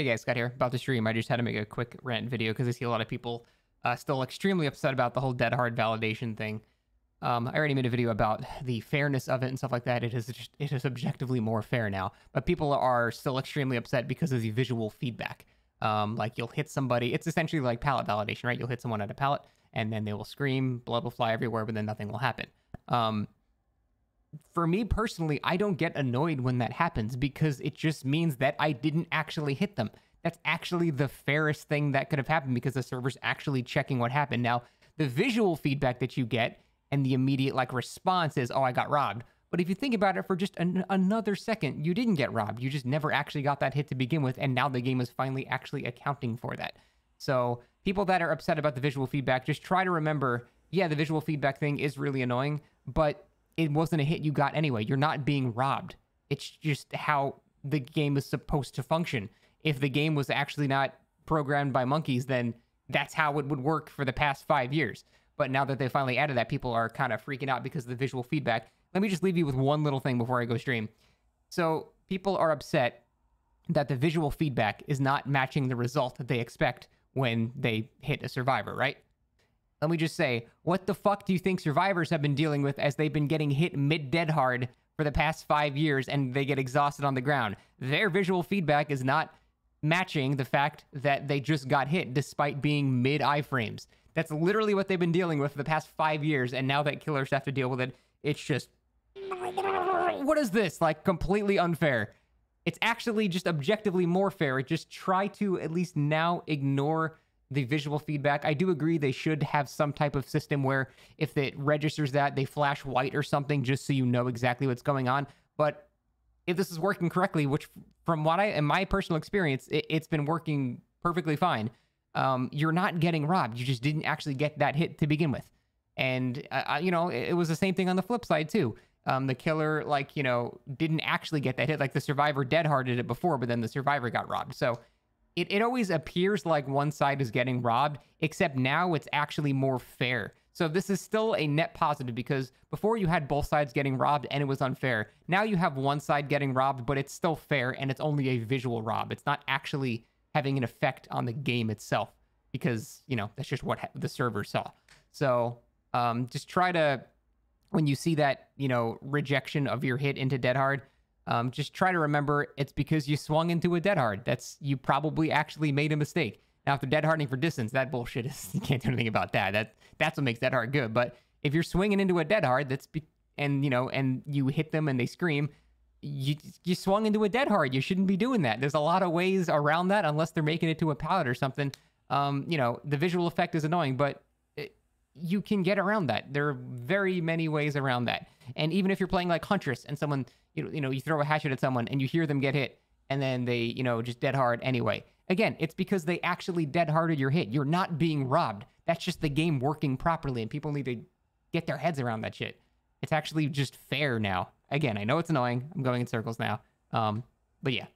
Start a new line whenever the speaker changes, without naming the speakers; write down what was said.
Hey guys, Scott here. About the stream, I just had to make a quick rant video because I see a lot of people still extremely upset about the whole dead hard validation thing. I already made a video about the fairness of it and stuff like that. It is objectively more fair now, but people are still extremely upset because of the visual feedback. Like you'll hit somebody, it's essentially like pallet validation, right? You'll hit someone at a pallet and then they will scream, blood will fly everywhere, but then nothing will happen. For me personally, I don't get annoyed when that happens because it just means that I didn't actually hit them. That's actually the fairest thing that could have happened because the server's actually checking what happened. Now, the visual feedback that you get and the immediate like response is, oh, I got robbed. But if you think about it for just another second, you didn't get robbed. You just never actually got that hit to begin with, and now the game is finally actually accounting for that. So people that are upset about the visual feedback, just try to remember, yeah, the visual feedback thing is really annoying, but it wasn't a hit you got anyway. You're not being robbed. It's just how the game is supposed to function. If the game was actually not programmed by monkeys, then that's how it would work for the past 5 years. But now that they finally added that, people are kind of freaking out because of the visual feedback. Let me just leave you with one little thing before I go stream. So people are upset that the visual feedback is not matching the result that they expect when they hit a survivor, right? Let me just say, what the fuck do you think survivors have been dealing with as they've been getting hit mid-dead hard for the past 5 years and they get exhausted on the ground? Their visual feedback is not matching the fact that they just got hit despite being mid-iframes. That's literally what they've been dealing with for the past 5 years, and now that killers have to deal with it, it's just... What is this? Like, completely unfair. It's actually just objectively more fair. Just try to at least now ignore the visual feedback. I do agree they should have some type of system where if it registers that, they flash white or something just so you know exactly what's going on. But if this is working correctly, which from what in my personal experience, it's been working perfectly fine. You're not getting robbed. You just didn't actually get that hit to begin with. And, you know, it was the same thing on the flip side too. The killer, like, you know, didn't actually get that hit. Like the survivor dead-harded it before, but then the survivor got robbed. So it always appears like one side is getting robbed, except now it's actually more fair. So this is still a net positive because before you had both sides getting robbed and it was unfair. Now you have one side getting robbed, but it's still fair and it's only a visual rob. It's not actually having an effect on the game itself because, you know, that's just what the server saw. So just try to, when you see that, you know, rejection of your hit into dead hard, just try to remember it's because you swung into a dead hard. You probably actually made a mistake. Now, if they're dead hardening for distance, that bullshit is, you can't do anything about that. That's what makes dead hard good. But if you're swinging into a dead hard, and you hit them and they scream, you swung into a dead hard. You shouldn't be doing that. There's a lot of ways around that, unless they're making it to a pallet or something. You know, the visual effect is annoying, but you can get around that. There are very many ways around that. And even if you're playing like Huntress and someone, you throw a hatchet at someone and you hear them get hit and then they, just dead hard anyway. Again, it's because they actually dead-harded your hit. You're not being robbed. That's just the game working properly, and people need to get their heads around that shit. It's actually just fair now. Again, I know it's annoying. I'm going in circles now. But yeah.